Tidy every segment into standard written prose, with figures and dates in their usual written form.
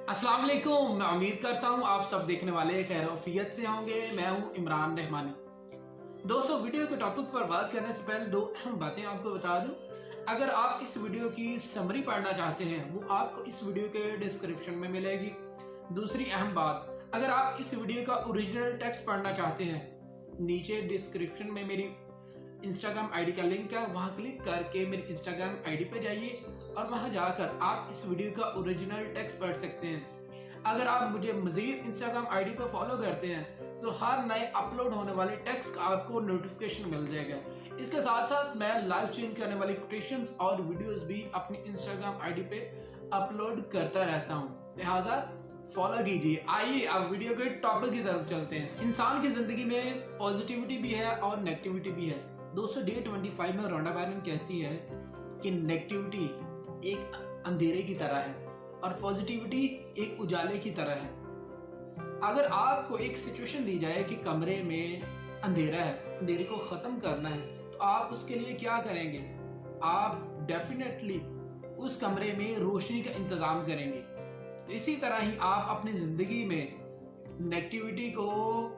अस्सलाम वालेकुम। मैं उम्मीद करता हूँ आप सब देखने वाले खैरियत से होंगे। मैं हूँ इमरान रहमानी। दोस्तों, वीडियो के टॉपिक पर बात करने से पहले दो अहम बातें आपको बता दूं। अगर आप इस वीडियो की समरी पढ़ना चाहते हैं वो आपको इस वीडियो के डिस्क्रिप्शन में मिलेगी। दूसरी अहम बात, अगर आप इस वीडियो का ओरिजिनल टेक्स्ट पढ़ना चाहते हैं, नीचे डिस्क्रिप्शन में मेरी इंस्टाग्राम आईडी का लिंक है, वहां क्लिक करके मेरी इंस्टाग्राम आईडी पे जाइए और वहां जाकर आप इस वीडियो का ओरिजिनल टेक्स्ट पढ़ सकते हैं। अगर आप मुझे मजीद इंस्टाग्राम आईडी पर फॉलो करते हैं तो हर नए अपलोड होने वाले टेक्स्ट का आपको नोटिफिकेशन मिल जाएगा। इसके साथ साथ मैं लाइव स्ट्रीम करने वाली कोटेशंस और वीडियोस भी अपनी इंस्टाग्राम आईडी पे अपलोड करता रहता हूँ, लिहाजा फॉलो कीजिए। आइए अब वीडियो के टॉपिक की तरफ चलते हैं। इंसान की जिंदगी में पॉजिटिविटी भी है और नेगेटिविटी भी है। दोस्तों, डे 25 में रोंडा बैरन कहती है कि नेगेटिविटी एक अंधेरे की तरह है और पॉजिटिविटी एक उजाले की तरह है। अगर आपको एक सिचुएशन दी जाए कि कमरे में अंधेरा है, अंधेरे को खत्म करना है, तो आप उसके लिए क्या करेंगे? आप डेफिनेटली उस कमरे में रोशनी का इंतजाम करेंगे। तो इसी तरह ही आप अपनी जिंदगी में नेगेटिविटी को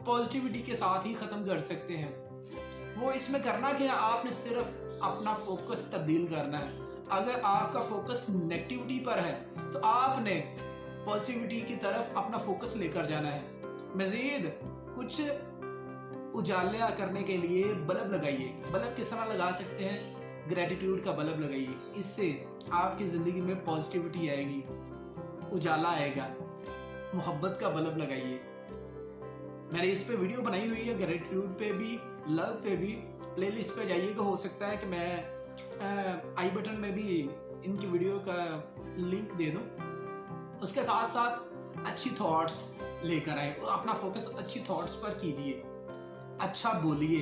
पॉजिटिविटी के साथ ही खत्म कर सकते हैं। वो इसमें करना क्या, आपने सिर्फ अपना फोकस तब्दील करना है। अगर आपका फोकस नेगेटिविटी पर है तो आपने पॉजिटिविटी की तरफ अपना फोकस लेकर जाना है। मजीद कुछ उजाला करने के लिए बल्ब लगाइए। बल्ब किस तरह लगा सकते हैं? ग्रेटिट्यूड का बल्ब लगाइए, इससे आपकी जिंदगी में पॉजिटिविटी आएगी, उजाला आएगा। मोहब्बत का बल्ब लगाइए। मैंने इस पे वीडियो बनाई हुई है, ग्रेटिट्यूड पे भी, लव पे भी। प्लेलिस्ट पे जाइएगा, हो सकता है कि मैं आई बटन में भी इनकी वीडियो का लिंक दे दूं। उसके साथ साथ अच्छी थॉट्स लेकर आए, अपना फोकस अच्छी थॉट्स पर कीजिए, अच्छा बोलिए।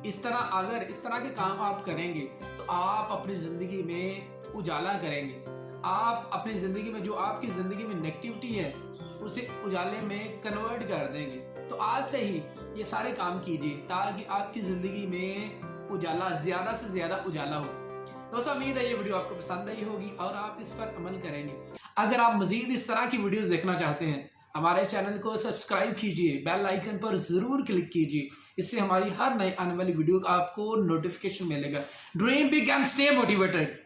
अगर इस तरह के काम आप करेंगे तो आप अपनी जिंदगी में उजाला करेंगे। आप अपनी जिंदगी में जो आपकी जिंदगी में नेगेटिविटी है उसे उजाले में कन्वर्ट कर देंगे। तो आज से ही ये सारे काम कीजिए ताकि आपकी जिंदगी में उजाला, ज्यादा से ज्यादा उजाला हो। दोस्तों, उम्मीद है ये वीडियो आपको पसंद आई होगी और आप इस पर अमल करेंगे। अगर आप मजीद इस तरह की वीडियोस देखना चाहते हैं, हमारे चैनल को सब्सक्राइब कीजिए, बेल आइकन पर जरूर क्लिक कीजिए। इससे हमारी हर नई आने वाली वीडियो का आपको नोटिफिकेशन मिलेगा। Dream big and stay motivated.